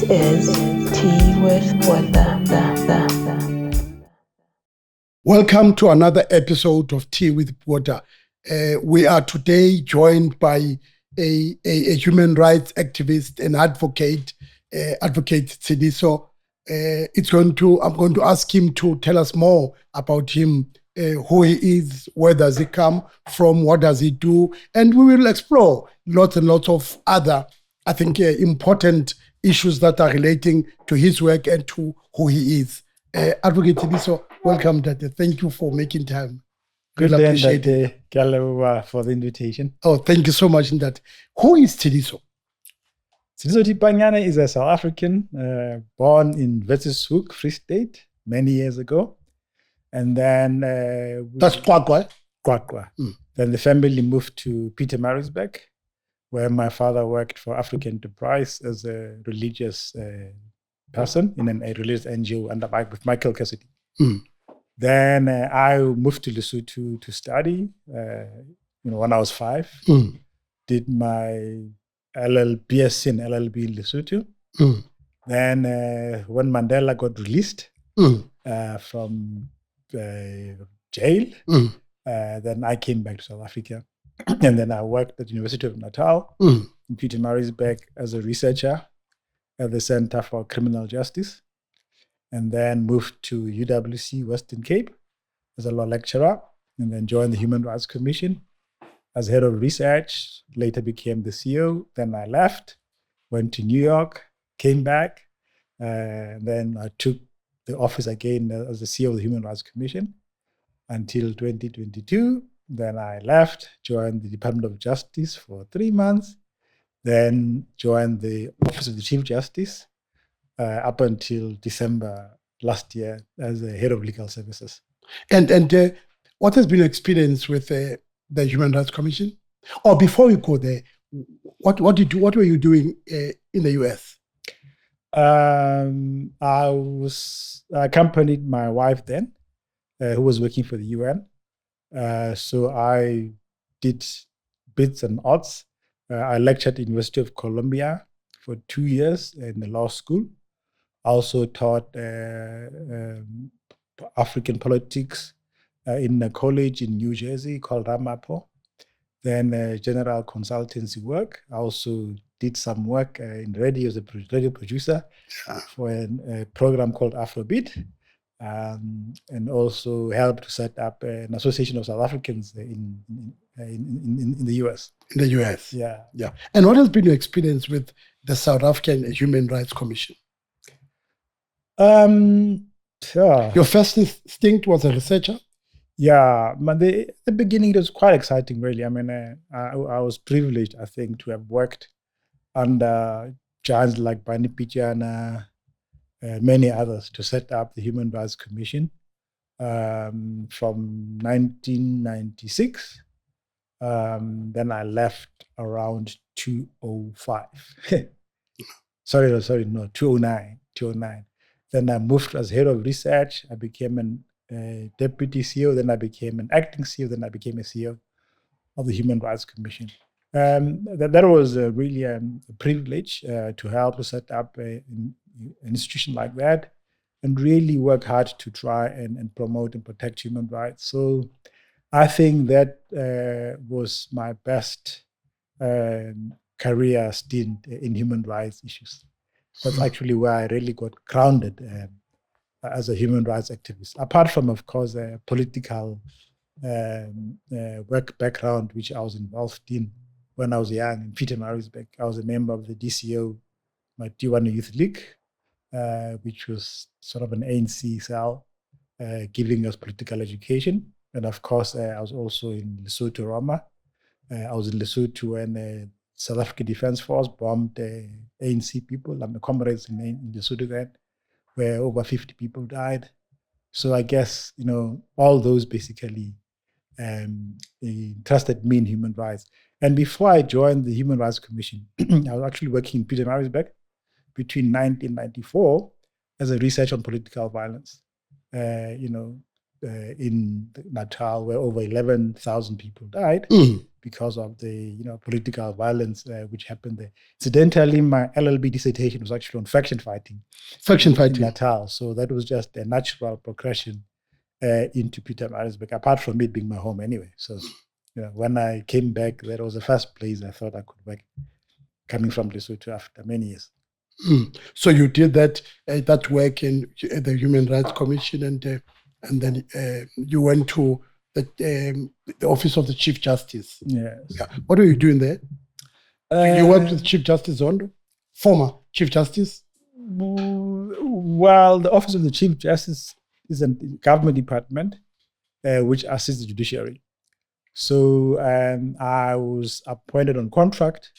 This is Tea with Botha. Welcome to another episode of Tea with Botha. We are today joined by a human rights activist and advocate, Advocate Tseliso. I'm going to ask him to tell us more about him, who he is, where does he come from, what does he do, and we will explore lots and lots of other, I think, important issues that are relating to his work and to who he is. Advocate Tseliso, welcome, Dad. Thank you for making time. Really appreciate it. For the invitation. Oh, thank you so much, Dad. Who is Tseliso? Tseliso Thipanyane is a South African, born in Wesselshoek, Free State, many years ago. And then... That's Kwakwa? Kwakwa. Then the family moved to Pietermaritzburg, where my father worked for African Enterprise as a religious person in a religious NGO with Michael Cassidy. Then I moved to Lesotho to study, when I was 5. Did my LL.B and LL.B in Lesotho. Then when Mandela got released from jail, then I came back to South Africa. And then I worked at the University of Natal in Pietermaritzburg as a researcher at the Center for Criminal Justice. And then moved to UWC Western Cape as a law lecturer, and then joined the Human Rights Commission as head of research, later became the CEO. Then I left, went to New York, came back, and then I took the office again as the CEO of the Human Rights Commission until 2022. Then I left, joined the Department of Justice for 3 months, then joined the Office of the Chief Justice up until December last year as the head of legal services. And what has been your experience with the Human Rights Commission? Or before you go there, what were you doing in the US? I accompanied my wife then, who was working for the UN. So I did bits and odds. I lectured at the University of Columbia for 2 years in the law school. I also taught African politics in a college in New Jersey called Ramapo. Then general consultancy work. I also did some work in radio as a radio producer for a program called Afrobeat. And also helped to set up an association of South Africans in the US. In the US? Yeah. And what has been your experience with the South African Human Rights Commission? Your first instinct was a researcher? Yeah, but the beginning it was quite exciting, really. I mean, I was privileged, I think, to have worked under giants like Bani Pichana, many others, to set up the Human Rights Commission from 1996. Then I left around 2005. 2009. Then I moved as head of research. I became a deputy CEO. Then I became an acting CEO. Then I became a CEO of the Human Rights Commission. That was really a privilege to help to set up an institution like that and really work hard to try and promote and protect human rights. So I think that was my best career stint in human rights issues. That's actually where I really got grounded as a human rights activist. Apart from, of course, a political work background, which I was involved in when I was young in Pietermaritzburg. I was a member of the DCO, my D1 Youth League, which was sort of an ANC cell giving us political education. And of course, I was also in Lesotho, Roma. I was in Lesotho when the South African Defense Force bombed ANC people. I'm the comrades in Lesotho then, where over 50 people died. So I guess, all those basically interested me in human rights. And before I joined the Human Rights Commission, I was actually working in Pietermaritzburg between 1994 as a research on political violence. In Natal, where over 11,000 people died. because of the political violence which happened there. Incidentally, my LL.B dissertation was actually on faction fighting. Faction in fighting. Natal. So that was just a natural progression into Pietermaritzburg, apart from it being my home anyway. So when I came back, that was the first place I thought I could work, coming from Lesotho after many years. So you did that work in the Human Rights Commission, and then you went to the Office of the Chief Justice. Yes. Yeah. What were you doing there? You worked with Chief Justice Zondo, former Chief Justice? Well, the Office of the Chief Justice is a government department which assists the judiciary. So I was appointed on contract,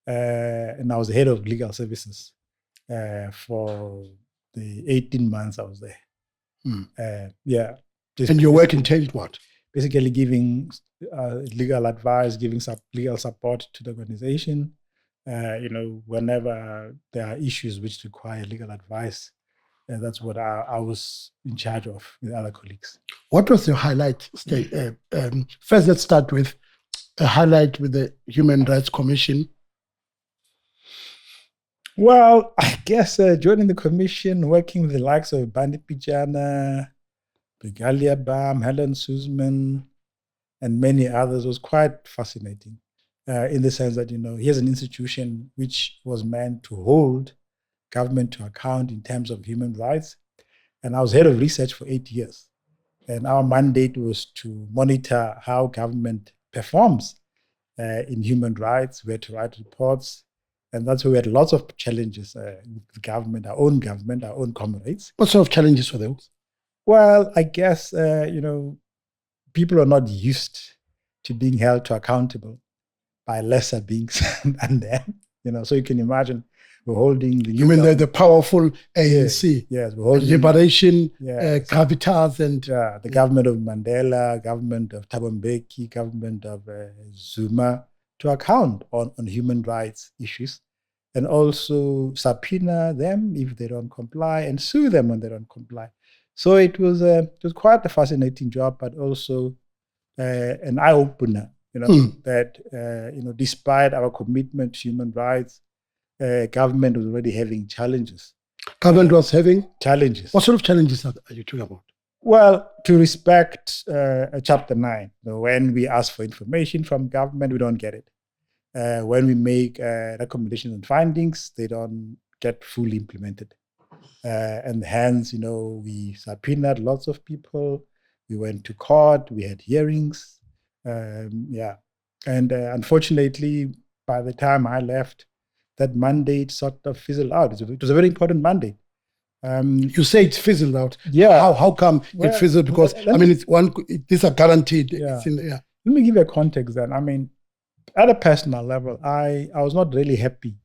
and I was the head of legal services for the 18 months I was there. And your work entailed what? Basically giving legal advice, giving legal support to the organization. Whenever there are issues which require legal advice, that's what I was in charge of with other colleagues. What was your highlight? First, let's start with a highlight with the Human Rights Commission. Well, I guess joining the commission, working with the likes of Bani Pijana, Brigalia Bam, Helen Suzman, and many others was quite fascinating in the sense that, here's an institution which was meant to hold government to account in terms of human rights. And I was head of research for 8 years. And our mandate was to monitor how government performs in human rights. We had to write reports. And that's where we had lots of challenges with government, our own comrades. What sort of challenges were those? Well, I guess, people are not used to being held to accountable by lesser beings than them. So you can imagine we're holding the... You mean the powerful ANC? Yes, we're holding... Liberation, Gravitas, and... the government of Mandela, government of Thabo Mbeki, government of Zuma, to account on human rights issues, and also subpoena them if they don't comply and sue them when they don't comply. So it was quite a fascinating job, but also an eye-opener, that, despite our commitment to human rights, government was already having challenges. Government was having? Challenges. What sort of challenges are you talking about? Well, to respect Chapter 9. When we ask for information from government, we don't get it. When we make recommendations and findings, they don't get fully implemented. And hence, we subpoenaed lots of people. We went to court. We had hearings. And unfortunately, by the time I left, that mandate sort of fizzled out. It was a very important mandate. You say it's fizzled out. Yeah. How come it fizzled? Because these are guaranteed. Yeah. Let me give you a context then. At a personal level, I was not really happy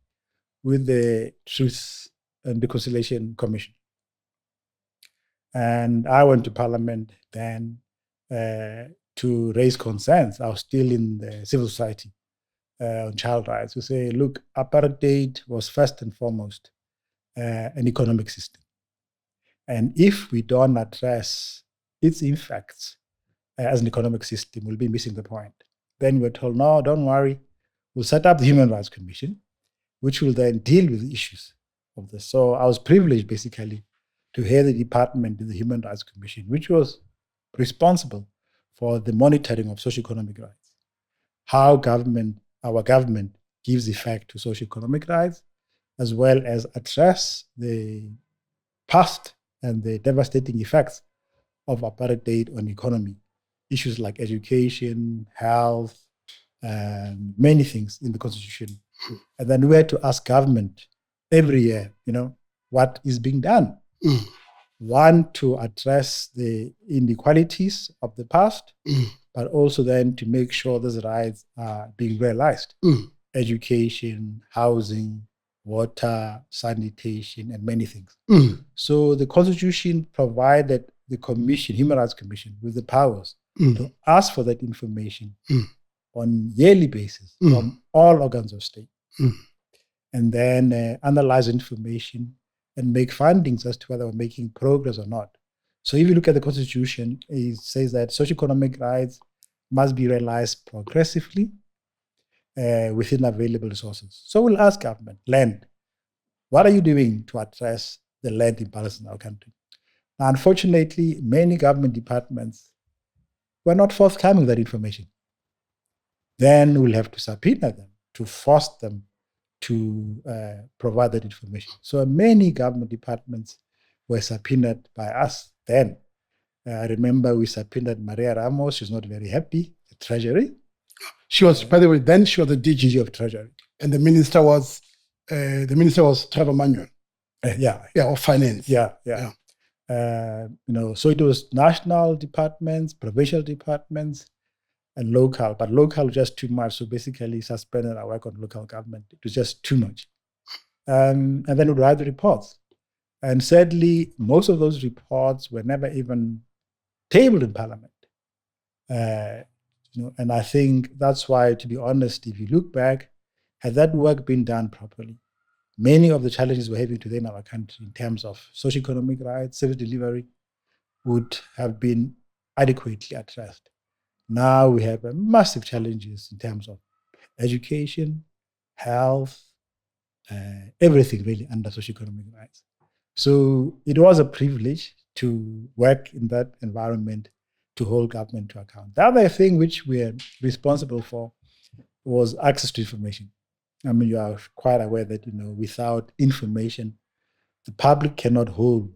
with the Truth and Reconciliation Commission. And I went to Parliament then to raise concerns. I was still in the civil society on child rights, to say, look, apartheid was first and foremost an economic system. And if we don't address its effects as an economic system, we'll be missing the point. Then we're told, no, don't worry, we'll set up the Human Rights Commission, which will then deal with the issues of this. So I was privileged, basically, to head the department in the Human Rights Commission, which was responsible for the monitoring of socioeconomic rights, how our government gives effect to socioeconomic rights, as well as address the past and the devastating effects of apartheid on economy. Issues like education, health, many things in the constitution. And then we had to ask government every year, what is being done. One, to address the inequalities of the past, but also then to make sure those rights are being realized. Education, housing, water, sanitation, and many things. So the Constitution provided the commission, Human Rights Commission, with the powers to ask for that information on yearly basis from all organs of state, and then analyze information and make findings as to whether we're making progress or not. So if you look at the Constitution, it says that socioeconomic rights must be realized progressively within available resources. So we'll ask government, land, what are you doing to address the land imbalance in our country? Now, unfortunately, many government departments were not forthcoming with that information. Then we'll have to subpoena them to force them to provide that information. So many government departments were subpoenaed by us then. I remember we subpoenaed Maria Ramos. She was not very happy, the Treasury. She was, by the way, then she was the DG of Treasury. And the minister was Trevor Manuel. Yeah, of finance. Yeah. So it was national departments, provincial departments, and local. But local was just too much. So basically suspended our work on local government. It was just too much. And then we'd write the reports. And sadly, most of those reports were never even tabled in Parliament. And I think that's why, to be honest, if you look back, had that work been done properly, many of the challenges we're having today in our country in terms of socio-economic rights, service delivery, would have been adequately addressed. Now we have massive challenges in terms of education, health, everything really under socio-economic rights. So it was a privilege to work in that environment to hold government to account. The other thing which we are responsible for was access to information. I mean, you are quite aware that, without information, the public cannot hold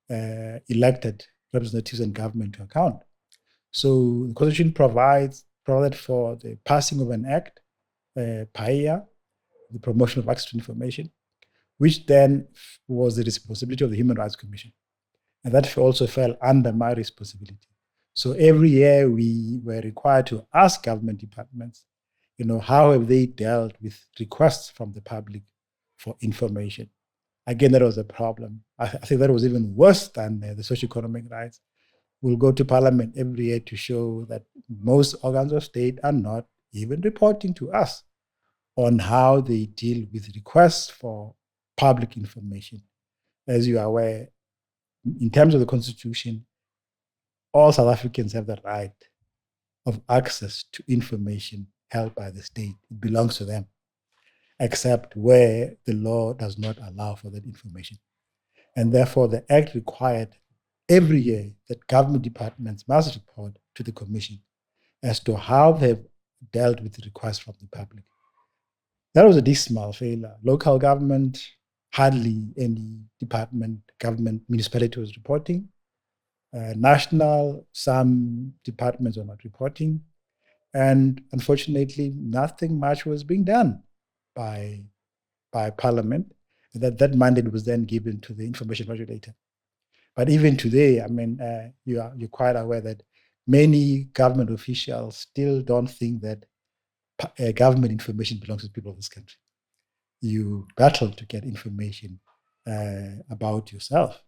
elected representatives and government to account. So the Constitution provided for the passing of an act, PAIA, the promotion of access to information, which then was the responsibility of the Human Rights Commission. And that also fell under my responsibility. So every year we were required to ask government departments, how have they dealt with requests from the public for information? Again, that was a problem. I think that was even worse than the socio-economic rights. We'll go to Parliament every year to show that most organs of state are not even reporting to us on how they deal with requests for public information. As you are aware, in terms of the Constitution, all South Africans have the right of access to information held by the state. It belongs to them, except where the law does not allow for that information. And therefore, the Act required every year that government departments must report to the Commission as to how they've dealt with the requests from the public. That was a dismal failure. Local government, hardly any department, government, municipality was reporting. National, some departments were not reporting. And unfortunately, nothing much was being done by Parliament. And that mandate was then given to the information regulator. But even today, I mean, you're quite aware that many government officials still don't think that government information belongs to the people of this country. You battle to get information about yourself.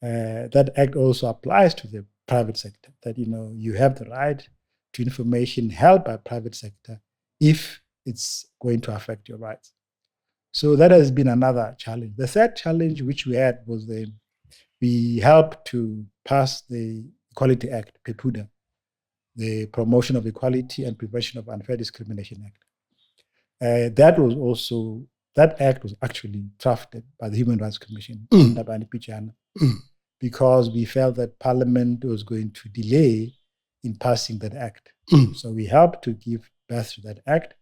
That act also applies to the private sector, that you have the right to information held by private sector if it's going to affect your rights. So that has been another challenge. The third challenge which we had was we helped to pass the Equality Act, PEPUDA, the Promotion of Equality and Prevention of Unfair Discrimination Act. That act was actually drafted by the Human Rights Commission under Bani Pichana, because we felt that Parliament was going to delay in passing that act. So we helped to give birth to that act.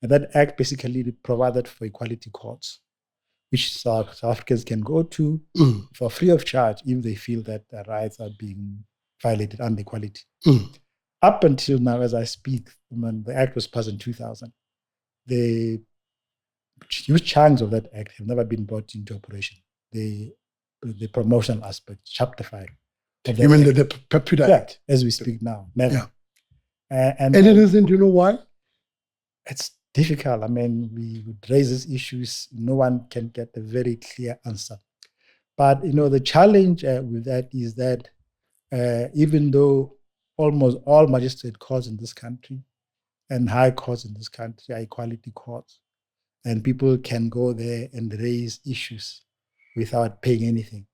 And that act basically provided for equality courts, which South Africans can go to for free of charge if they feel that their rights are being violated under equality. Up until now, as I speak, when the act was passed in 2000, the huge chunks of that act have never been brought into operation. The promotional aspect, Chapter 5. You mean the PEPUDA Act? As we speak now, never. Yeah. And any reason, do you know why? It's difficult. I mean, we would raise these issues. No one can get a very clear answer. But, the challenge with that is that even though almost all magistrate courts in this country and high courts in this country are equality courts, and people can go there and raise issues without paying anything,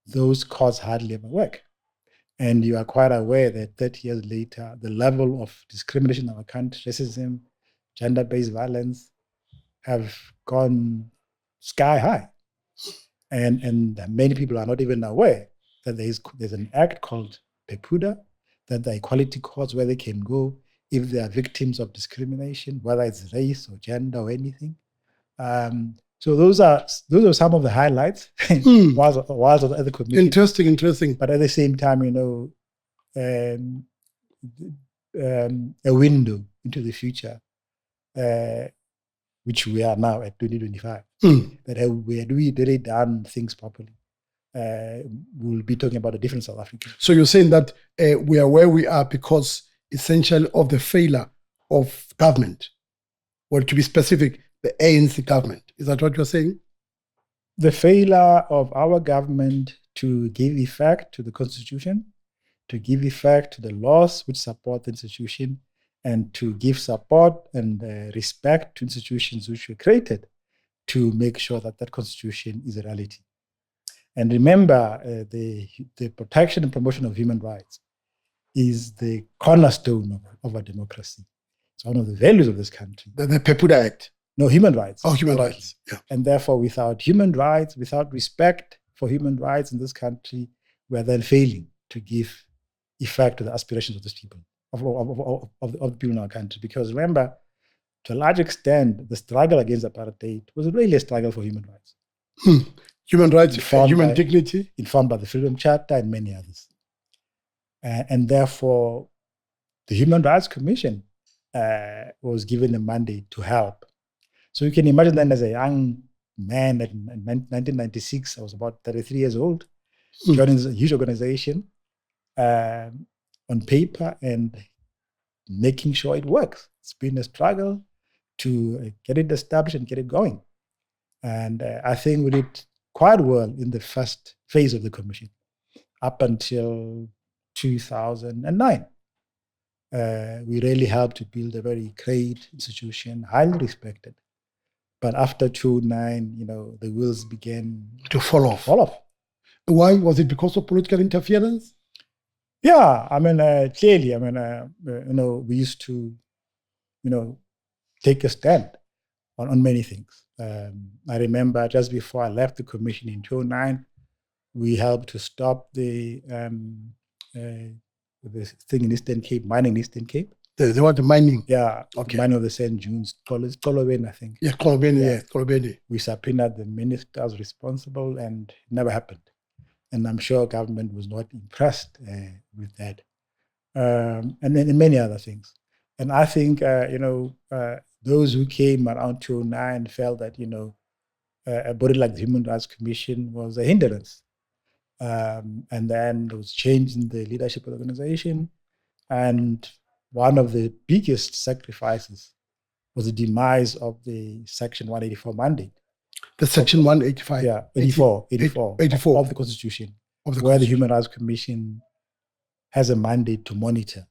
those courts hardly ever work. And you are quite aware that 30 years later, the level of discrimination in our country, racism, gender-based violence, have gone sky high. And many people are not even aware that there's an act called PEPUDA, that the equality courts where they can go if they are victims of discrimination, whether it's race or gender or anything. So those are some of the highlights whilst at the commission. Interesting. But at the same time, a window into the future, which we are now at 2025, that we had really done things properly. We'll be talking about a different South Africa. So you're saying that we are where we are because essentially of the failure of government, or to be specific, the ANC government. Is that what you're saying? The failure of our government to give effect to the Constitution, to give effect to the laws which support the institution, and to give support and respect to institutions which were created to make sure that that Constitution is a reality. And remember, the protection and promotion of human rights is the cornerstone of our democracy. It's one of the values of this country. The PEPUDA Act. No, human rights. Oh, human rights. Yeah. And therefore, without human rights, without respect for human rights in this country, we are then failing to give effect to the aspirations of these people, of the people in our country. Because remember, to a large extent, the struggle against apartheid was really a struggle for human rights. Human rights, human dignity. Informed by the Freedom Charter and many others. And therefore, the Human Rights Commission was given a mandate to help. So you can imagine then as a young man in 1996, I was about 33 years old, joining this huge organization on paper and making sure it works. It's been a struggle to get it established and get it going. And I think we did quite well in the first phase of the commission up until 2009. We really helped to build a very great institution, highly respected. But after 2009, the wheels began to fall off. Why? Was it because of political interference? Yeah, clearly, we used to, take a stand on many things. I remember just before I left the commission in 2009, we helped to stop the thing in Eastern Cape, mining in Eastern Cape. They want the mining? Yeah, okay. Mining of the sand dunes, Kolobeni, I think. Yeah, Kolobeni. We subpoenaed the ministers responsible and it never happened. And I'm sure government was not impressed with that. And then many other things. And I think, those who came around 2009 felt that, a body like the Human Rights Commission was a hindrance. And then there was change in the leadership of the organization. And one of the biggest sacrifices was the demise of the Section 184 mandate. The Section 185? Yeah, 84 of the Constitution, where the Human Rights Commission has a mandate to monitor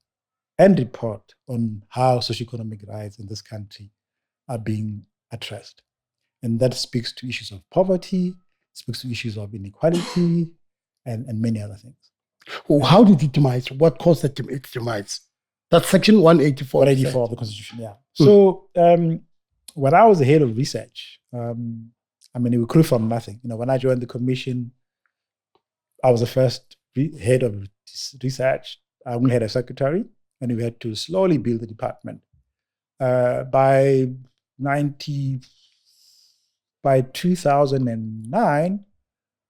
and report on how socioeconomic rights in this country are being addressed. And that speaks to issues of poverty, speaks to issues of inequality, and many other things. Well, how did it demise? What caused its demise? That's Section 184. 184 of the Constitution, yeah. So when I was the head of research, we grew from nothing. When I joined the commission, I was the first head of research. I only had a secretary, and we had to slowly build the department. By 2009,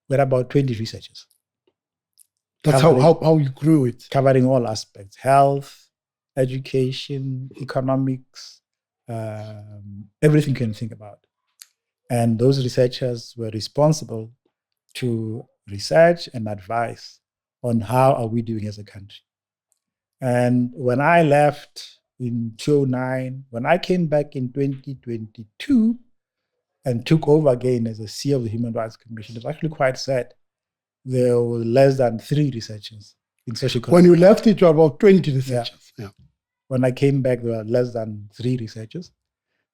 we had about 20 researchers. That's how you grew it. Covering all aspects: health, education, economics, everything you can think about. And those researchers were responsible to research and advise on how are we doing as a country. And when I left in 2009, when I came back in 2022 and took over again as the CEO of the Human Rights Commission, it was actually quite sad. There were less than 3 researchers in social economy. When you left it, you were about 20 researchers. Yeah. When I came back, there were less than 3 researchers.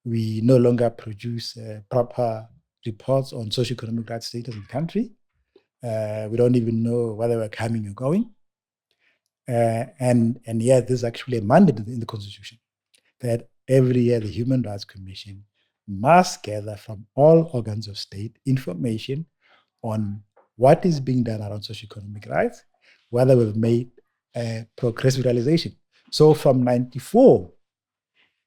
We no longer produce proper reports on socioeconomic rights status in the country. We don't even know whether we're coming or going. And yet there's actually a mandate in the Constitution that every year the Human Rights Commission must gather from all organs of state information on what is being done around socioeconomic rights, whether we've made progressive realization. So from 94,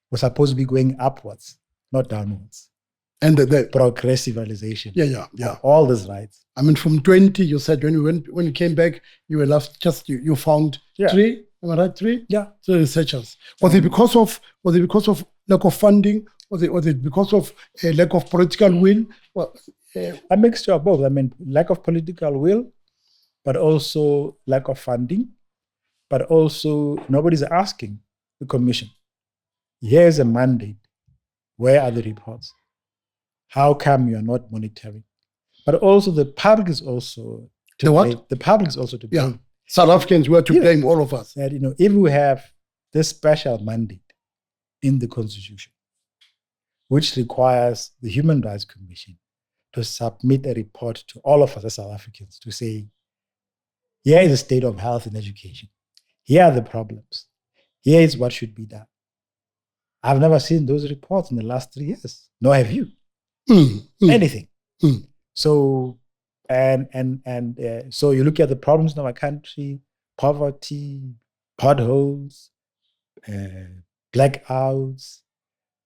we're supposed to be going upwards, not downwards. And the Progressive realization. Yeah. All these rights. I mean, from 20, you said when you came back, you were left you found 3. Am I right? 3? Yeah. 3 researchers. Was it because of lack of funding? Was it because of a lack of political will? Well, a mixture of both. I mean, lack of political will, but also lack of funding, but also nobody's asking the commission. Here's a mandate. Where are the reports? How come you are not monitoring? But also the public is also to blame. The public is also to blame. Yeah. South Africans were to blame, all of us. That, if we have this special mandate in the Constitution, which requires the Human Rights Commission to submit a report to all of us as South Africans to say, here is the state of health and education. Here are the problems. Here is what should be done. I've never seen those reports in the last 3 years. Nor have you. Anything. So, so you look at the problems in our country: poverty, potholes, blackouts,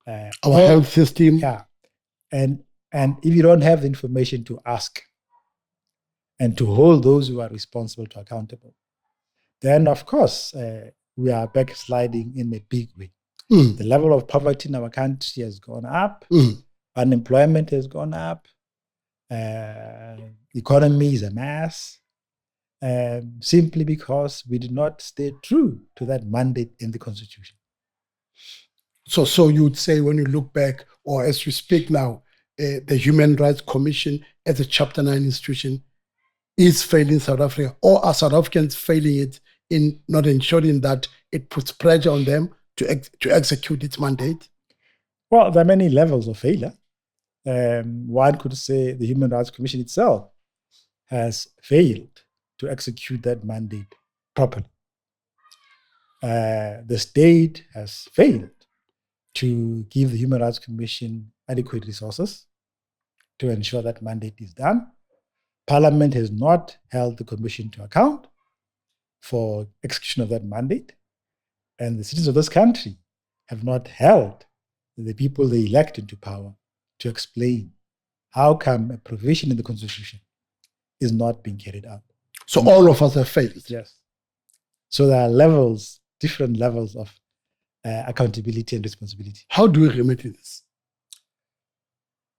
our health system. Yeah, and if you don't have the information to ask and to hold those who are responsible to accountable, then of course we are backsliding in a big way. The level of poverty in our country has gone up. Unemployment has gone up. Economy is a mess. Simply because we did not stay true to that mandate in the Constitution. So you would say, when you look back, or as you speak now, the Human Rights Commission as a Chapter 9 institution is failing South Africa, or are South Africans failing it in not ensuring that it puts pressure on them to execute its mandate? Well, there are many levels of failure. One could say the Human Rights Commission itself has failed to execute that mandate properly. The state has failed to give the Human Rights Commission adequate resources to ensure that mandate is done. Parliament has not held the Commission to account for execution of that mandate. And the citizens of this country have not held the people they elect into power to explain how come a provision in the Constitution is not being carried out. So all of us have failed. Yes. So there are levels, different levels of accountability and responsibility. How do we remedy this?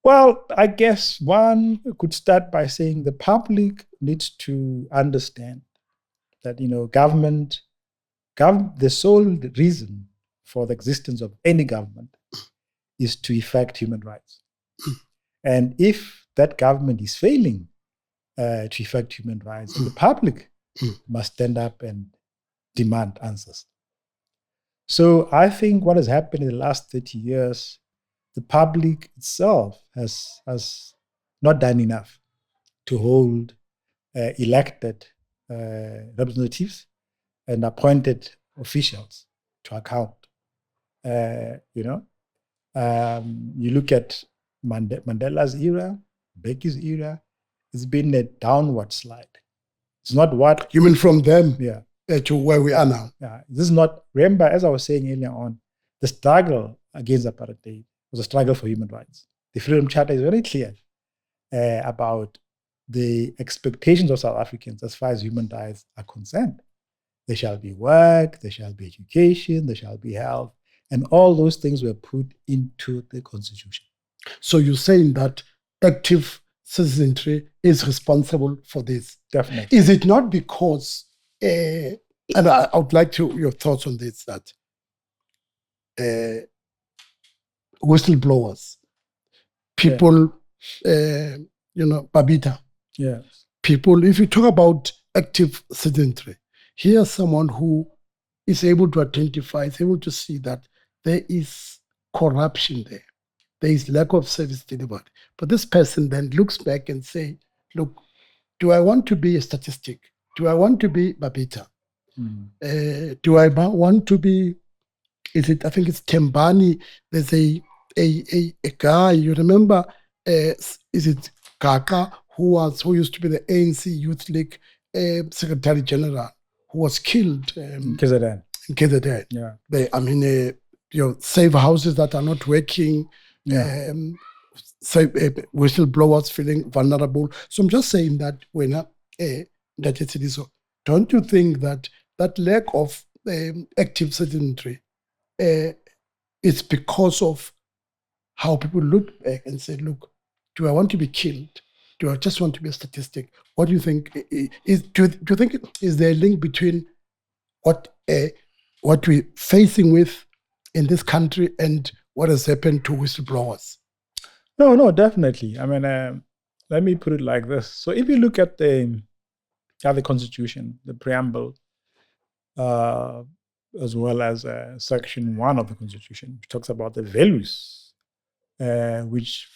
Well, I guess one could start by saying the public needs to understand that, the sole reason for the existence of any government is to effect human rights. And if that government is failing to effect human rights, the public must stand up and demand answers. So I think what has happened in the last 30 years, the public itself has not done enough to hold elected representatives and appointed officials to account. You look at Mandela's era, Becky's era, it's been a downward slide. It's not what... You mean from them? Yeah. To where we are now? Yeah. This is not... Remember, as I was saying earlier on, the struggle against apartheid was a struggle for human rights. The Freedom Charter is very clear about the expectations of South Africans as far as human rights are concerned. There shall be work, there shall be education, there shall be health, and all those things were put into the Constitution. So you're saying that active citizenry is responsible for this? Definitely. Is it not because, and I would like your thoughts on this, that whistleblowers, people, Babita, yes. People, if you talk about active citizenry, here's someone who is able to identify, is able to see that there is corruption there. There is lack of service delivered. But this person then looks back and say, look, do I want to be a statistic? Do I want to be Babita? Do I want to be? I think it's Tembani. There's a guy. You remember? Is it Kaka who used to be the ANC Youth League Secretary General, who was killed in KZN. Yeah. Save houses that are not working. Yeah. Whistleblowers feeling vulnerable. So I'm just saying that don't you think that lack of active citizenry it's because of how people look back and say, look, do I want to be killed? Do I just want to be a statistic? What do you think? Do you think is there a link between what we're facing with in this country and what has happened to whistleblowers? No, definitely. I mean, let me put it like this. So if you look at the Constitution, the preamble, as well as Section 1 of the Constitution, which talks about the values which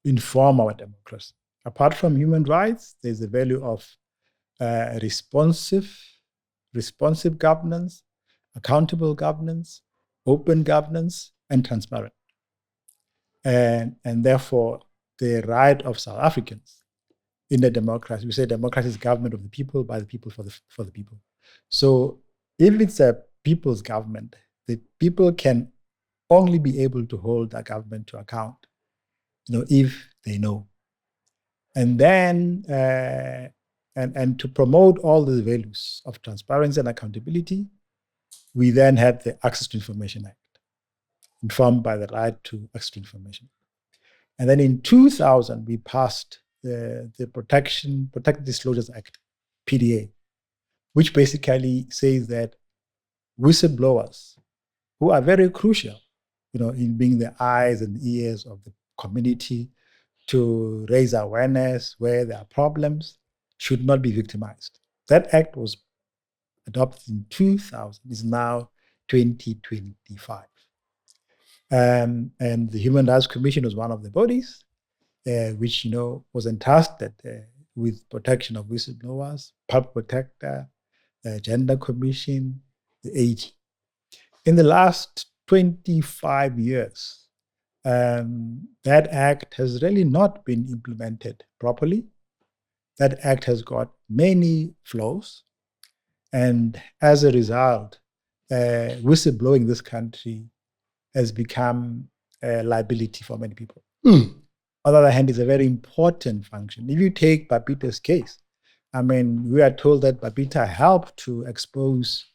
inform our democracy. Apart from human rights, there's the value of responsive governance, accountable governance, open governance, and transparent. And therefore, the right of South Africans in a democracy, we say democracy is government of the people, by the people, for the people. So if it's a people's government, the people can only be able to hold that government to account, if they know. And then, and to promote all the values of transparency and accountability, we then had the Access to Information Act, informed by the right to access to information. And then in 2000, we passed the Protected Disclosures Act, PDA, which basically says that whistleblowers, who are very crucial, in being the eyes and ears of the community to raise awareness where there are problems, should not be victimized. That act was adopted in 2000. It's now 2025. And the Human Rights Commission was one of the bodies which was entrusted with protection of whistleblowers, Public Protector, Gender Commission, the AG. In the last 25 years, that act has really not been implemented properly. That act has got many flaws, and as a result, whistleblowing in this country has become a liability for many people. On the other hand, it's a very important function. If you take Babita's case, we are told that Babita helped to expose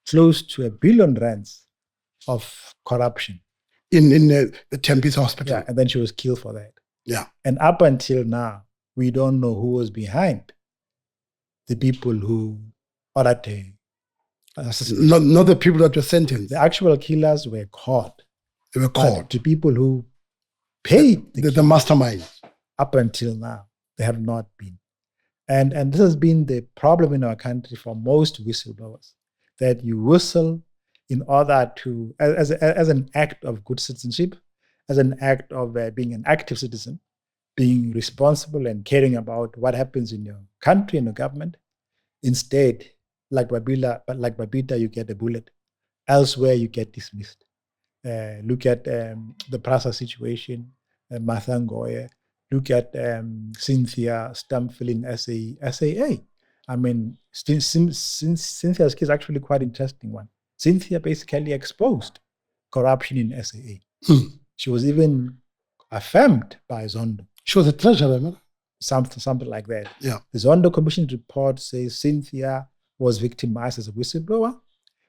close to R1 billion of corruption in the Tempe's hospital. Yeah, and then she was killed for that. Yeah. And up until now, we don't know who was behind the people who ordered the assassination. Not the people that were sentenced. The actual killers were caught. They were caught. The people who paid the mastermind. Up until now, they have not been. And this has been the problem in our country for most whistleblowers, that you whistle in order to, as an act of good citizenship, as an act of being an active citizen, being responsible and caring about what happens in your country and your government. Instead, like Babita, you get a bullet. Elsewhere, you get dismissed. Look at the Prasa situation, Martha Ngoye. Look at Cynthia Stamfel in SAA. Cynthia's case is actually quite interesting one. Cynthia basically exposed corruption in SAA. She was even affirmed by Zondo. She was a treasurer, no? Something like that. Yeah. The Zondo Commission report says Cynthia was victimized as a whistleblower.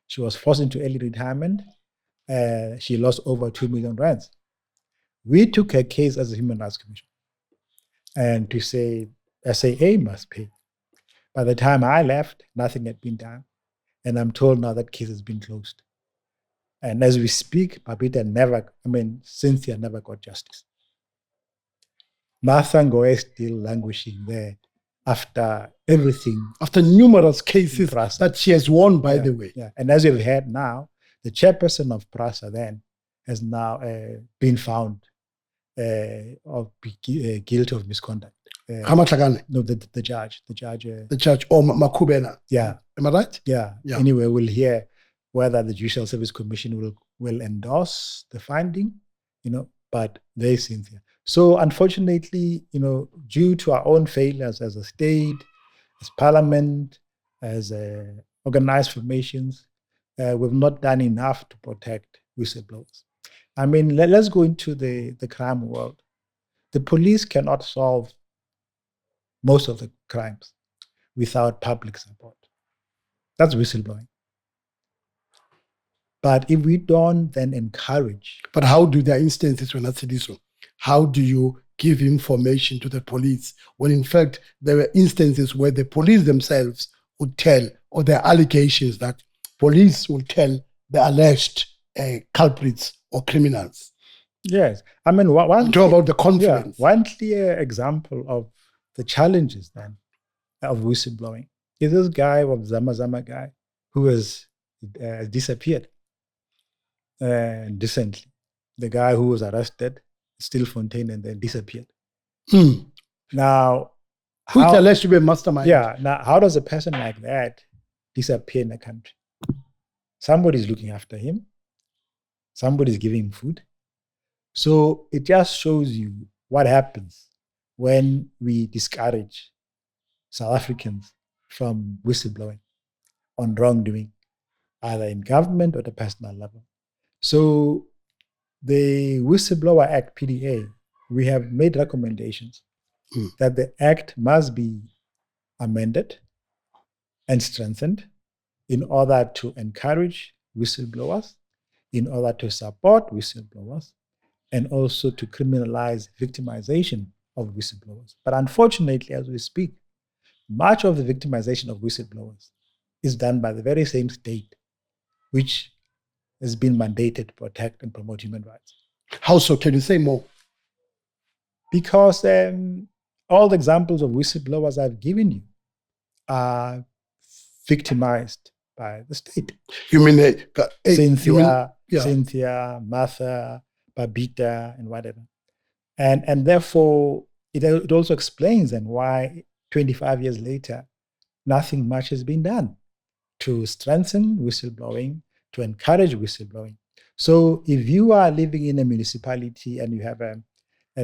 She was forced into early retirement. She lost over 2 million rands. We took her case as a Human Rights Commission and to say SAA must pay. By the time I left, nothing had been done. And I'm told now that case has been closed. And as we speak, Cynthia never got justice. Martha Ngoye is still languishing there after everything. After numerous cases that she has won, by the way. Yeah. And as we've heard now, the chairperson of Prasa then has now been found guilty of misconduct. Kamatlagane, No, the judge. the judge, or Makubena. Yeah. Am I right? Yeah. Anyway, we'll hear whether the Judicial Service Commission will endorse the finding, but they Cynthia. So unfortunately, due to our own failures as a state, as parliament, as organized formations, we've not done enough to protect whistleblowers. I mean, let's go into the crime world. The police cannot solve most of the crimes without public support. That's whistleblowing. But if we don't then encourage... But how do there are instances when that's Tseliso? How do you give information to the police when in fact there were instances where the police themselves would tell, or there are allegations that police will tell the alleged culprits or criminals? Yes. I mean, talk about the confidence. Yeah, one clear example of the challenges then of whistleblowing is this guy, of Zama guy, who has disappeared recently. The guy who was arrested, Stilfontein, and then disappeared. Now, who's alleged to be a mastermind? Yeah. Now, how does a person like that disappear in a country? Somebody's looking after him. Somebody's giving him food. So it just shows you what happens when we discourage South Africans from whistleblowing on wrongdoing, either in government or at a personal level. So the Whistleblower Act, PDA, we have made recommendations that the act must be amended and strengthened in order to encourage whistleblowers, in order to support whistleblowers, and also to criminalize victimization of whistleblowers. But unfortunately, as we speak, much of the victimization of whistleblowers is done by the very same state which has been mandated to protect and promote human rights. How so? Can you say more? Because all the examples of whistleblowers I've given you are victimized by the state. You mean Cynthia, Martha, Babita, and whatever. And therefore, it also explains then why 25 years later, nothing much has been done to strengthen whistleblowing, to encourage whistleblowing. So if you are living in a municipality and you have a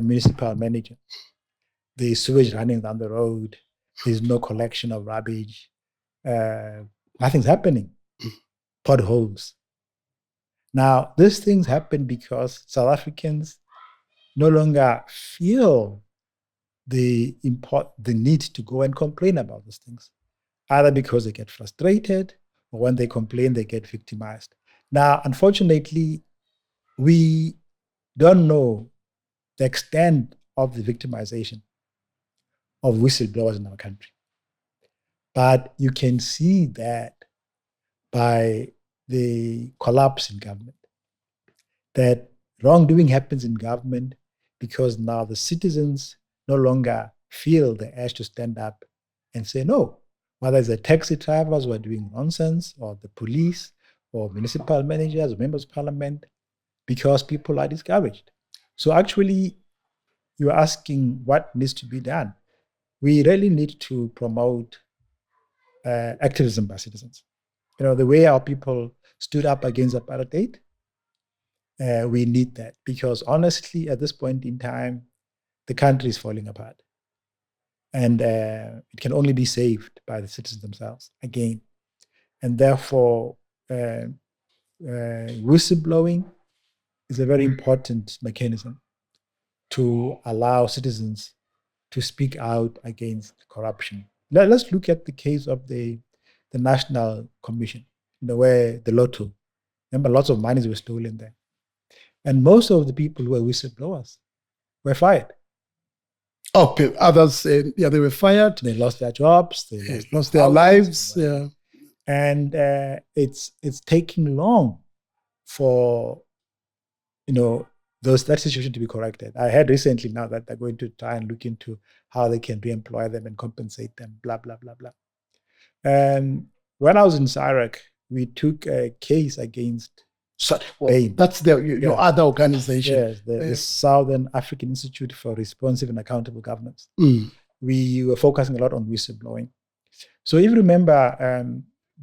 municipal manager, there's sewage running down the road, there's no collection of rubbish, nothing's happening, potholes. Now, these things happen because South Africans no longer feel the need to go and complain about these things, either because they get frustrated or when they complain, they get victimized. Now, unfortunately, we don't know the extent of the victimization of whistleblowers in our country. But you can see that by the collapse in government, that wrongdoing happens in government because now the citizens no longer feel the urge to stand up and say no, whether it's the taxi drivers who are doing nonsense, or the police, or municipal managers, or members of parliament, because people are discouraged. So actually, you're asking what needs to be done. We really need to promote activism by citizens. The way our people stood up against apartheid, we need that, because honestly, at this point in time, the country is falling apart. And it can only be saved by the citizens themselves, again. And therefore, whistleblowing is a very important mechanism to allow citizens to speak out against corruption. Let's look at the case of the National Commission, where the lotto, remember, lots of monies were stolen there. And most of the people who were whistleblowers were fired. Oh, others, they were fired. They lost their jobs. They lost their lives. Yeah. And it's taking long for, that situation to be corrected. I heard recently now that they're going to try and look into how they can re-employ them and compensate them, blah, blah, blah, blah. And when I was in SAHRC, we took a case against AIM. That's your other organization. Yes, the Southern African Institute for Responsive and Accountable Governance. we were focusing a lot on whistleblowing. So if you remember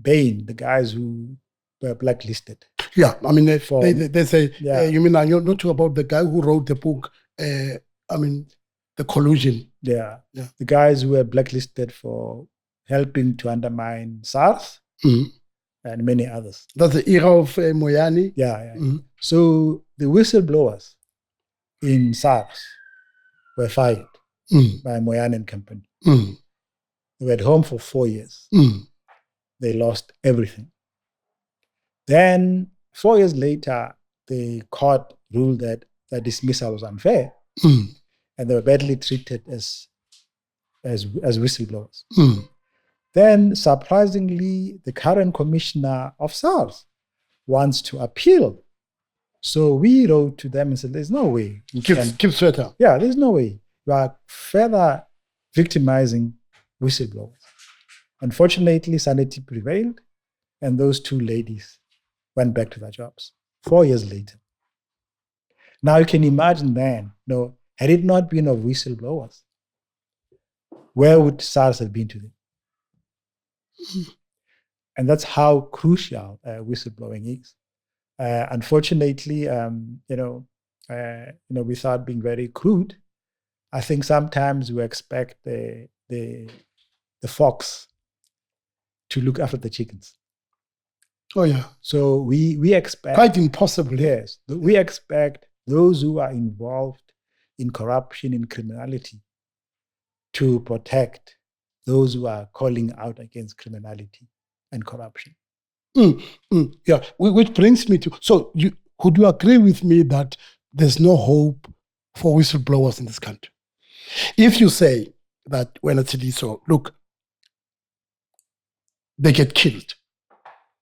Bain, the guys who were blacklisted. Yeah, I mean, they say, Yeah. you mean, you're not talking about the guy who wrote the book, I mean, the collusion. Yeah. The guys who were blacklisted for helping to undermine SARS and many others. That's the era of Moyane. Yeah. So the whistleblowers in SARS were fired by Moyane and company. They were at home for 4 years. They lost everything. Then 4 years later, the court ruled that the dismissal was unfair, and they were badly treated as whistleblowers. Then, surprisingly, the current commissioner of SARS wants to appeal. So we wrote to them and said, "There's no way you can keep Sweater. Yeah, there's no way you are further victimizing whistleblowers." Unfortunately, sanity prevailed, and those two ladies went back to their jobs 4 years later. Now you can imagine then, had it not been of whistleblowers, where would SARS have been today? And that's how crucial whistleblowing is. Unfortunately, without being very crude, I think sometimes we expect the fox to look after the chickens. Oh yeah. So we expect, quite impossible. Yes, we expect those who are involved in corruption, in criminality, to protect those who are calling out against criminality and corruption. Yeah, which brings me to, so would you agree with me that there's no hope for whistleblowers in this country? If you say that when it's Tseliso, look, they get killed.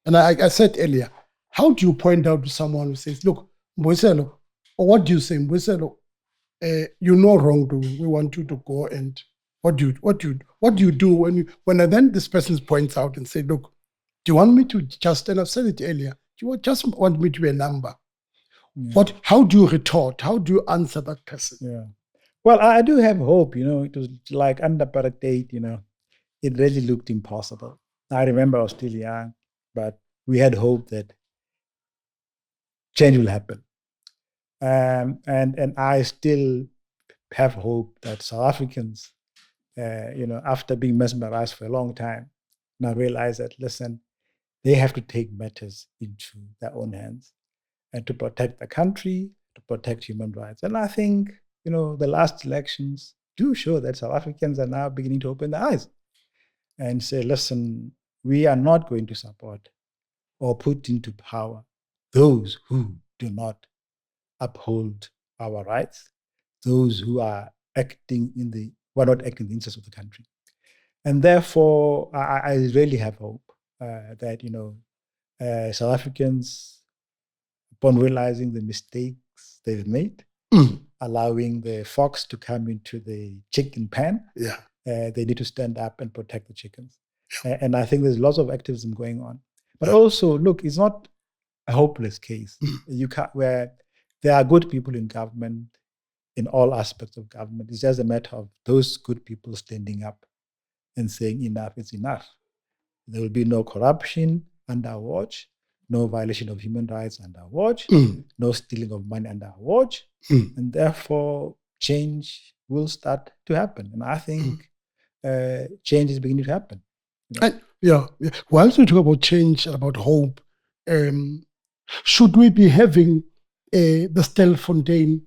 And I said earlier, how do you point out to someone who says, look, Mbuyiselo, or what do you say, Mbuyiselo, you know wrongdoing, we want you to go, and what do you do when then this person points out and say, look, do you want me to just, and I've said it earlier, do you just want me to be a number? Yeah. How do you retort? How do you answer that person? Yeah. Well, I do have hope, it was like under apartheid, it really looked impossible. I remember I was still young, but we had hope that change will happen. And I still have hope that South Africans, after being mesmerized for a long time, now realize that, listen, they have to take matters into their own hands and to protect the country, to protect human rights. And I think, the last elections do show that South Africans are now beginning to open their eyes and say, listen, we are not going to support or put into power those who do not uphold our rights, those who are not acting in the interest of the country. And therefore, I really have hope that, South Africans, upon realizing the mistakes they've made, allowing the fox to come into the chicken pen, they need to stand up and protect the chickens. And I think there's lots of activism going on. But also, look, it's not a hopeless case. Where there are good people in government, in all aspects of government. It's just a matter of those good people standing up and saying enough is enough. There will be no corruption under our watch, no violation of human rights under our watch, no stealing of money under our watch, and therefore change will start to happen. And I think change is beginning to happen. Whilst we talk about change and about hope, should we be having the Stilfontein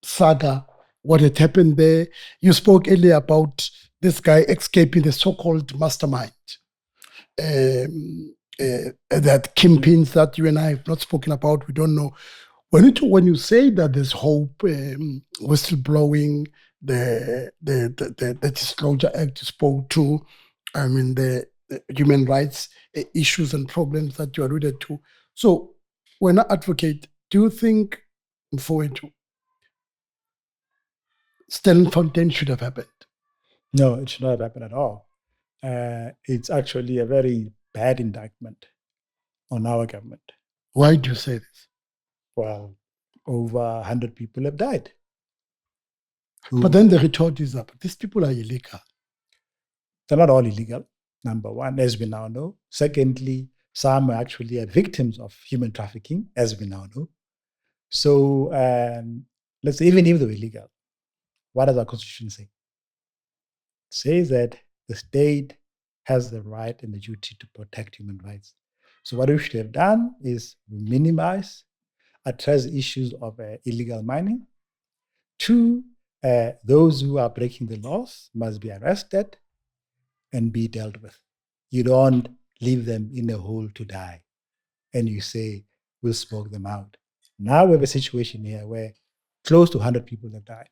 saga, what had happened there? You spoke earlier about this guy escaping the so-called mastermind. That kingpins that you and I have not spoken about, we don't know. When you say that there's hope, whistleblowing, the Disclosure Act you spoke to, I mean the human rights issues and problems that you alluded to. So when I advocate, do you think Stilfontein should have happened? No, it should not have happened at all. It's actually a very bad indictment on our government. Why do you say this? Well, over 100 people have died. But then the retort is up. These people are illegal. They're not all illegal, number one, as we now know. Secondly, some actually are victims of human trafficking, as we now know. So let's say, even if they're illegal, what does our constitution say? It says that the state has the right and the duty to protect human rights. So what we should have done is minimize, address issues of illegal mining. Two, those who are breaking the laws must be arrested and be dealt with. You don't leave them in a hole to die and you say, we'll smoke them out. Now we have a situation here where close to 100 people have died.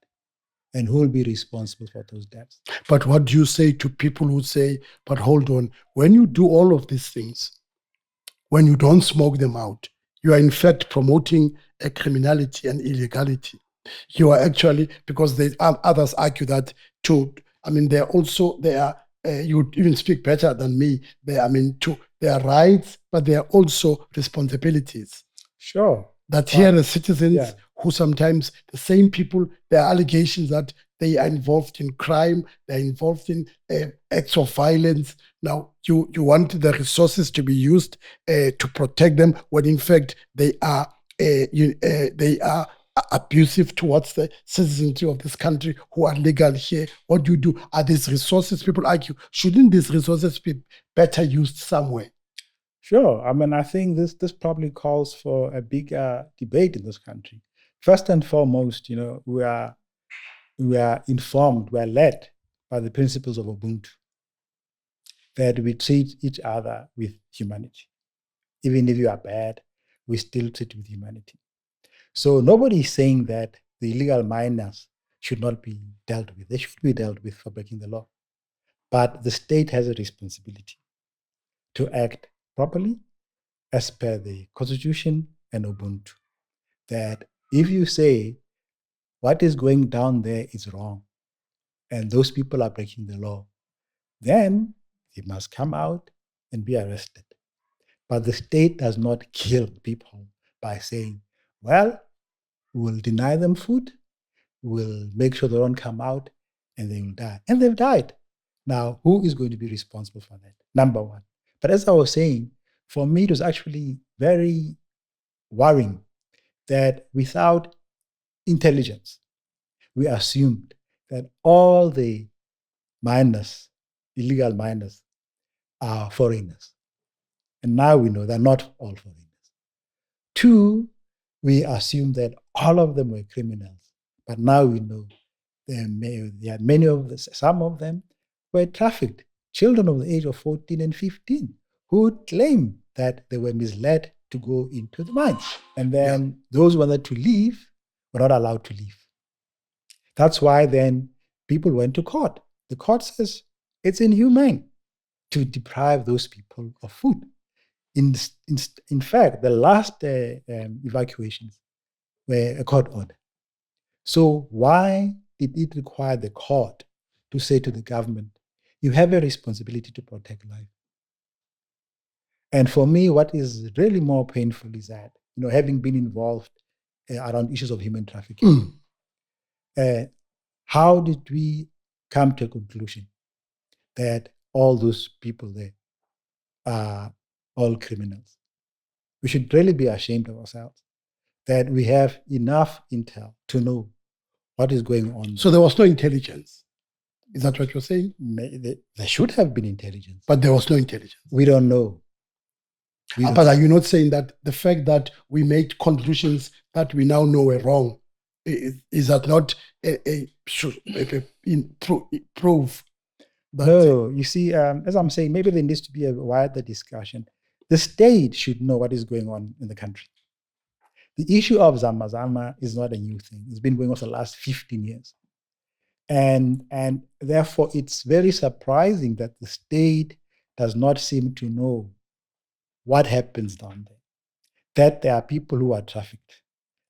And who will be responsible for those deaths? But what do you say to people who say, but hold on, when you do all of these things, when you don't smoke them out, you are in fact promoting a criminality and illegality. You are actually, because others argue that too. I mean, they are, you even speak better than me. They are rights, but they are also responsibilities. Sure. That here are citizens who sometimes, the same people, there are allegations that they are involved in crime, they're involved in acts of violence. Now, you want the resources to be used to protect them, when in fact they are abusive towards the citizenry of this country who are legal here. What do you do? Are these resources, people argue, shouldn't these resources be better used somewhere? Sure. I mean, I think this probably calls for a bigger debate in this country. First and foremost, we are informed, we are led by the principles of Ubuntu, that we treat each other with humanity. Even if you are bad, we still treat with humanity. So nobody is saying that the illegal miners should not be dealt with. They should be dealt with for breaking the law. But the state has a responsibility to act properly as per the Constitution and Ubuntu. That if you say what is going down there is wrong and those people are breaking the law, then they must come out and be arrested. But the state does not kill people by saying, well, we'll deny them food, we'll make sure they don't come out, and they will die. And they've died. Now, who is going to be responsible for that? Number one. But as I was saying, for me, it was actually very worrying that without intelligence, we assumed that all the miners, illegal miners, are foreigners. And now we know they're not all foreigners. Two, we assume that all of them were criminals. But now we know some of them were trafficked, children of the age of 14 and 15, who claim that they were misled to go into the mines. And then those who wanted to leave were not allowed to leave. That's why then people went to court. The court says it's inhumane to deprive those people of food. In fact, the last evacuations were a court order. So why did it require the court to say to the government, you have a responsibility to protect life? And for me, what is really more painful is that, having been involved around issues of human trafficking, how did we come to a conclusion that all those people there are all criminals? We should really be ashamed of ourselves that we have enough intel to know what is going on. So there was no intelligence. Is that what you're saying? There should have been intelligence. But there was no intelligence. We don't know. But are you not saying that the fact that we made conclusions that we now know are wrong, is that not proof? No, you see, as I'm saying, maybe there needs to be a wider discussion. The state should know what is going on in the country. The issue of Zama Zama is not a new thing. It's been going on for the last 15 years. And therefore, it's very surprising that the state does not seem to know what happens down there. That there are people who are trafficked,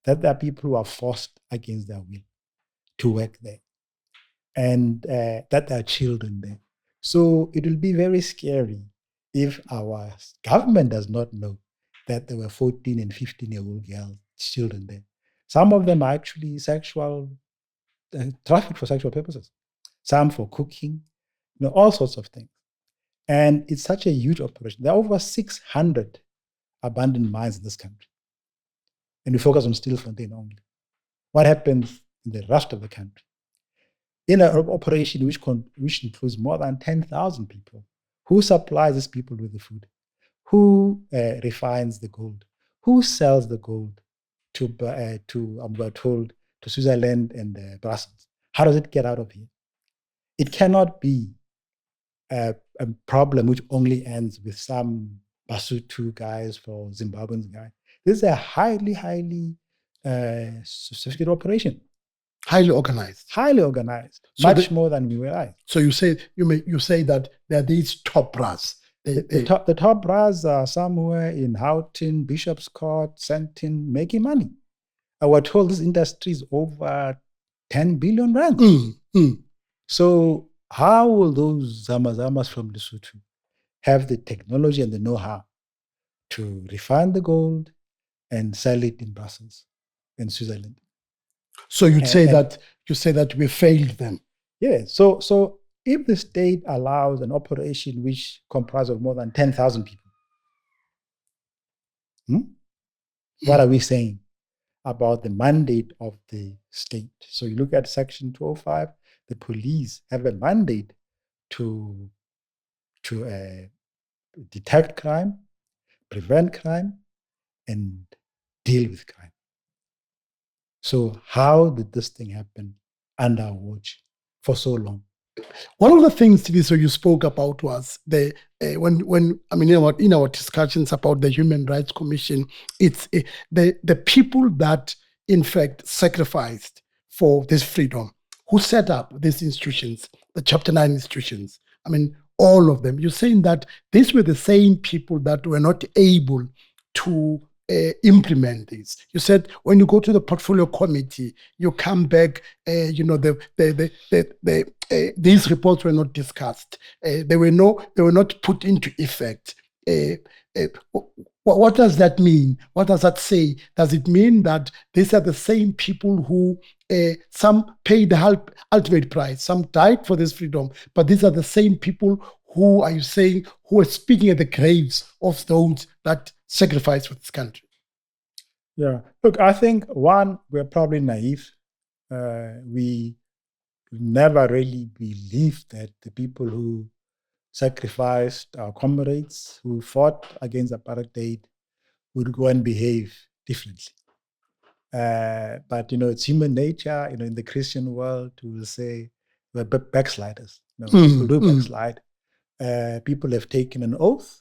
that there are people who are forced against their will to work there, and that there are children there. So it will be very scary if our government does not know that there were 14 and 15-year-old girls, children there. Some of them are actually sexual trafficked for sexual purposes, some for cooking, all sorts of things. And it's such a huge operation. There are over 600 abandoned mines in this country. And we focus on Stilfontein only. What happens in the rest of the country? In an operation which includes more than 10,000 people, who supplies these people with the food? Who refines the gold? Who sells the gold to we're told, to Switzerland and Brussels? How does it get out of here? It cannot be a problem which only ends with some Basotho guys for Zimbabwean guy. This is a highly, highly sophisticated operation. Highly organized. Highly organized. So much more than we realize. So you say that there are these top brass. The top brass are somewhere in Houghton, Bishop's Court, Sandton, making money. I was told this industry is over 10 billion rand. So how will those Zamazamas from Lesotho have the technology and the know-how to refine the gold and sell it in Brussels and Switzerland? So you say that we failed them. Yeah. So if the state allows an operation which comprises of more than 10,000 people, what are we saying about the mandate of the state? So you look at Section 205, the police have a mandate to detect crime, prevent crime, and deal with crime. So how did this thing happen under our watch for so long? One of the things, Tseliso, you spoke about was in our discussions about the Human Rights Commission, it's the people that in fact sacrificed for this freedom, who set up these institutions, the Chapter 9 institutions. All of them. You're saying that these were the same people that were not able to implement this. You said when you go to the portfolio committee, you come back. These reports were not discussed. They were not put into effect. What does that mean? What does that say? Does it mean that these are the same people who some paid the ultimate price, some died for this freedom, but these are the same people who, are you saying, who are speaking at the graves of those that sacrificed for this country? Yeah. Look, I think, one, we're probably naive. We never really believed that the people who sacrificed, our comrades who fought against apartheid, would go and behave differently. But it's human nature. In the Christian world, we will say we're backsliders. People do backslide. People have taken an oath,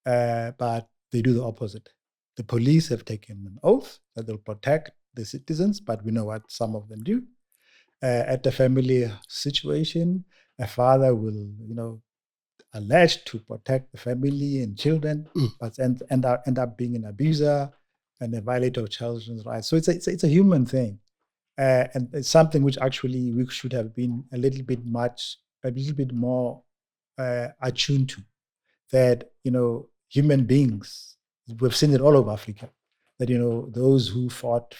but they do the opposite. The police have taken an oath that they'll protect the citizens, but we know what some of them do. At the family situation, a father will, allege to protect the family and children, but end up being an abuser and a violator of children's rights. So it's a human thing, and it's something which actually we should have been a little bit more attuned to. That human beings, we've seen it all over Africa. That those who fought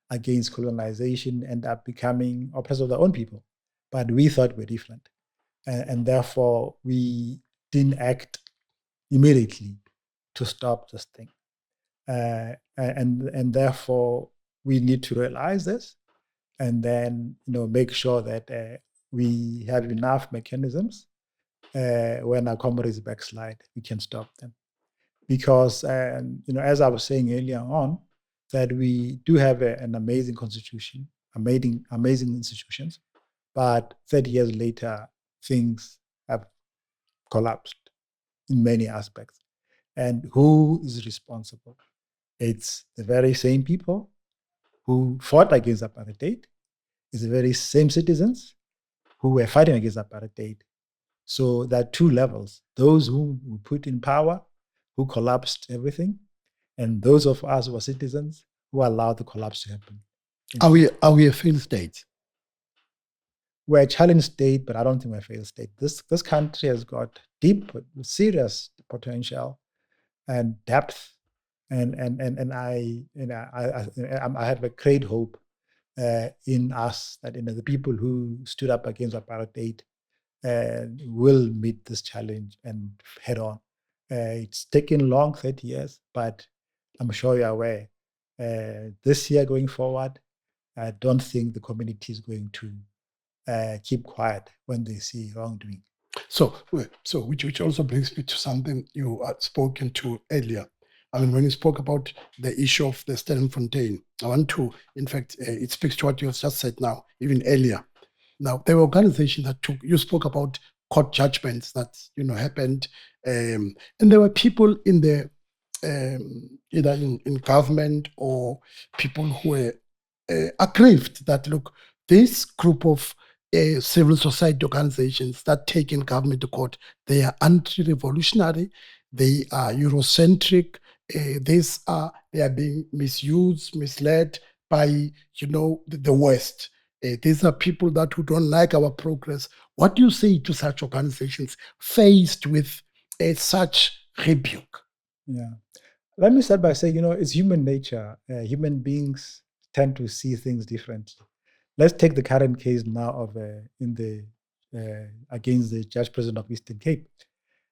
against colonization end up becoming oppressors of their own people, but we thought we're different. And therefore, we didn't act immediately to stop this thing. And therefore, we need to realize this and then make sure that we have enough mechanisms when our comrades backslide, we can stop them. Because, as I was saying earlier on, that we do have an amazing constitution, amazing institutions, but 30 years later, things have collapsed in many aspects. And who is responsible? It's the very same people who fought against apartheid. It's the very same citizens who were fighting against apartheid. So there are two levels: those who were put in power, who collapsed everything, and those of us who are citizens who allowed the collapse to happen. Are we a failed state? We're a challenged state, but I don't think we're a failed state. This country has got deep, serious potential and depth, and I have a great hope in us, that the people who stood up against apartheid will meet this challenge and head on. It's taken long, 30 years, but I'm sure you're aware. This year going forward, I don't think the community is going to keep quiet when they see wrongdoing. So which also brings me to something you had spoken to earlier. I mean, when you spoke about the issue of the Stilfontein, I want to, in fact, it speaks to what you have just said now, even earlier. Now, there were organizations that you spoke about court judgments that, happened. And there were people in the, either in government or people who were aggrieved that, look, this group of civil society organizations that take in government to court, they are anti-revolutionary, they are Eurocentric, they are being misused, misled by, the West. These are people who don't like our progress. What do you say to such organizations faced with such rebuke? Yeah. Let me start by saying, it's human nature. Human beings tend to see things differently. Let's take the current case now of against the Chairperson of Eastern Cape.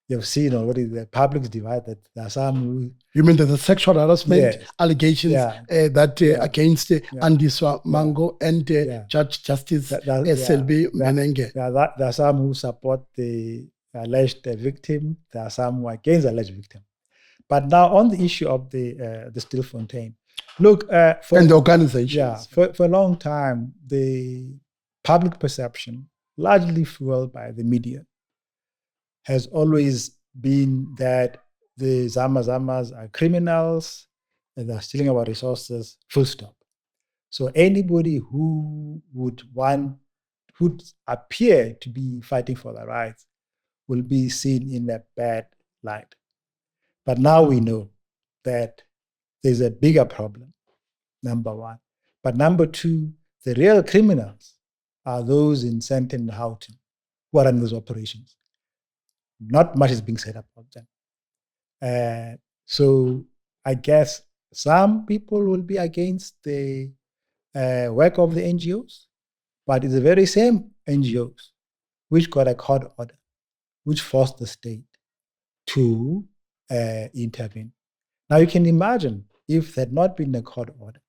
You've seen already the public's divided. There are some who... You mean the sexual harassment allegations against Andiswa Mango and Judge Justice S.L.B. Menenge? There are some who support the alleged victim. There are some who are against the alleged victim. But now on the issue of the Stilfontein, look... and the organizations. Yeah, for a long time, the public perception, largely fueled by the media, has always been that the Zama-Zamas are criminals and they're stealing our resources, full stop. So anybody who would appear to be fighting for their rights will be seen in a bad light. But now we know that there's a bigger problem, number one. But number two, the real criminals are those in Sandton and Houghton who are in those operations. Not much is being said about them. So I guess some people will be against the work of the NGOs, but it's the very same NGOs which got a court order, which forced the state to intervene. Now you can imagine if there had not been a court order,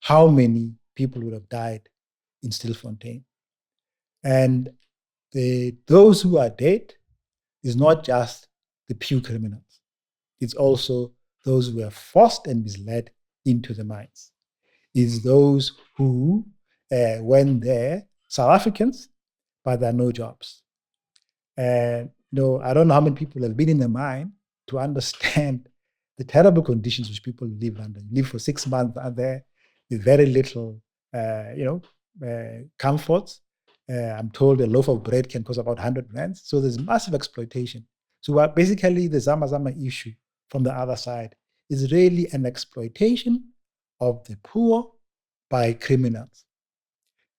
how many people would have died in Stilfontein. And those who are dead is not just the pure criminals. It's also those who are forced and misled into the mines. It's those who went there, South Africans, but there are no jobs. I don't know how many people have been in the mine to understand the terrible conditions which people live under. You live for 6 months out there with very little, comforts. I'm told a loaf of bread can cost about 100 rands. So there's massive exploitation. So basically the Zama-Zama issue from the other side is really an exploitation of the poor by criminals.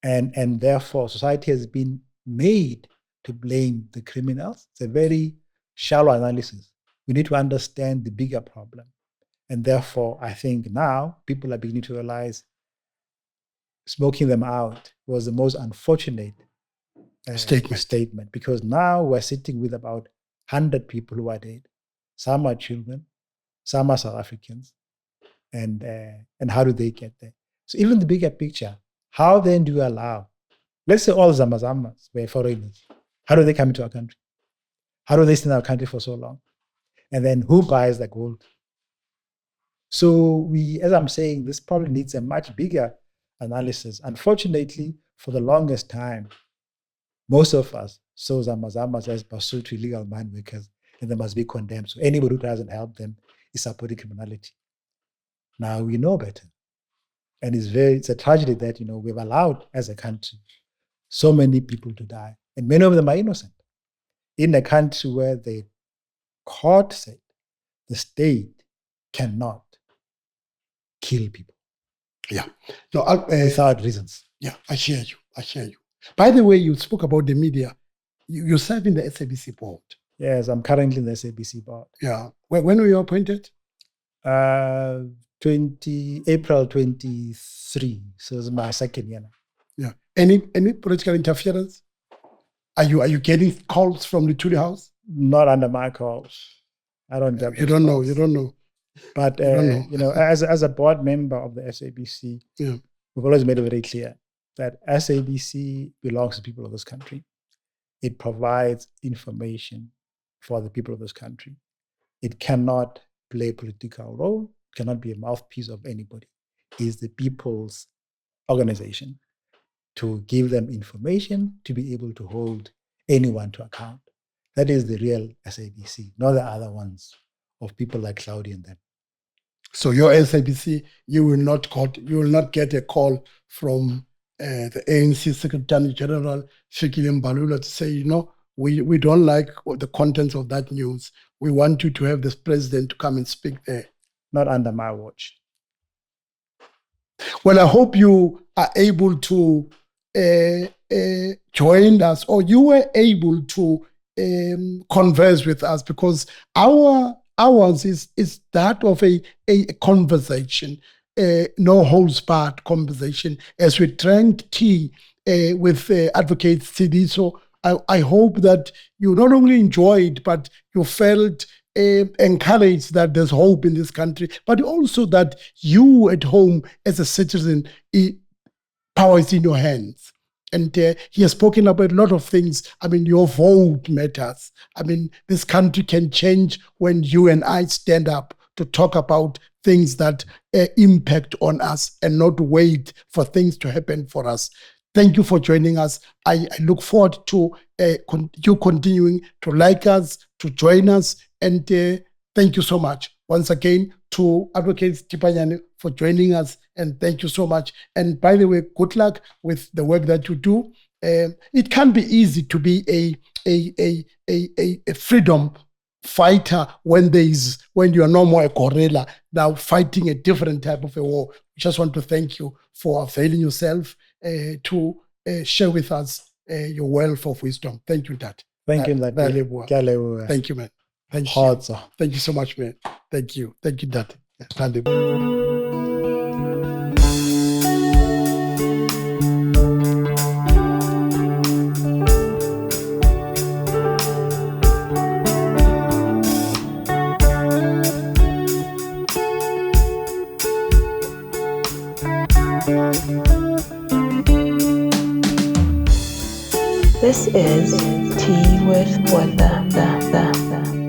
And therefore society has been made to blame the criminals. It's a very shallow analysis. We need to understand the bigger problem. And therefore, I think now people are beginning to realize smoking them out was the most unfortunate statement, because now we're sitting with about 100 people who are dead. Some are children, some are South Africans, and how do they get there? So even the bigger picture, how then do you allow, let's say all Zama-Zamas were foreigners, how do they come into our country? How do they stay in our country for so long? And then who buys the gold? So as I'm saying, this probably needs a much bigger analysis. Unfortunately, for the longest time, most of us saw Zama-Zamas as pursuit to illegal mine workers, and they must be condemned. So anybody who doesn't help them is supporting criminality. Now we know better. And it's a tragedy that, we've allowed as a country so many people to die. And many of them are innocent. In a country where the court said the state cannot kill people. Yeah. No, without reasons. Yeah, I hear you. By the way, you spoke about the media. You serve in the SABC board. Yes, I'm currently in the SABC board. Yeah. When were you appointed? April 23. So it's my second year now. Yeah. Any political interference? Are you getting calls from the Tuli House? Not under my calls. I don't get You don't know. You don't know. But don't know. as a board member of the SABC, Yeah. we've always made it very clear that SABC belongs to the people of this country. It provides information for the people of this country. It cannot play a political role, cannot be a mouthpiece of anybody. It's the people's organization to give them information to be able to hold anyone to account. That is the real SABC, not the other ones of people like Claudia and them. So your SABC, you will not get a call from the ANC Secretary General Fikile Mbalula to say, we don't like the contents of that news. We want you to have this president to come and speak there. Not under my watch. Well, I hope you are able to join us, or you were able to converse with us, because ours is that of a conversation, no holds barred conversation, as we drank tea with Advocate Tseliso. I hope that you not only enjoyed, but you felt encouraged that there's hope in this country, but also that you at home as a citizen, power is in your hands. And he has spoken about a lot of things. I mean, your vote matters. I mean, this country can change when you and I stand up to talk about things that impact on us and not wait for things to happen for us. Thank you for joining us. I look forward to you continuing to like us, to join us, and thank you so much. Once again, to Advocate Thipanyane for joining us, and thank you so much. And by the way, good luck with the work that you do. It can be easy to be a freedom fighter when you are no more a guerrilla, now fighting a different type of a war. We just want to thank you for availing yourself to share with us your wealth of wisdom. Thank you, Dad. Thank you, Dad. Thank you, man. Thank you. Thank you so much, man. Thank you. Thank you, Dad. This is Tea with Botha.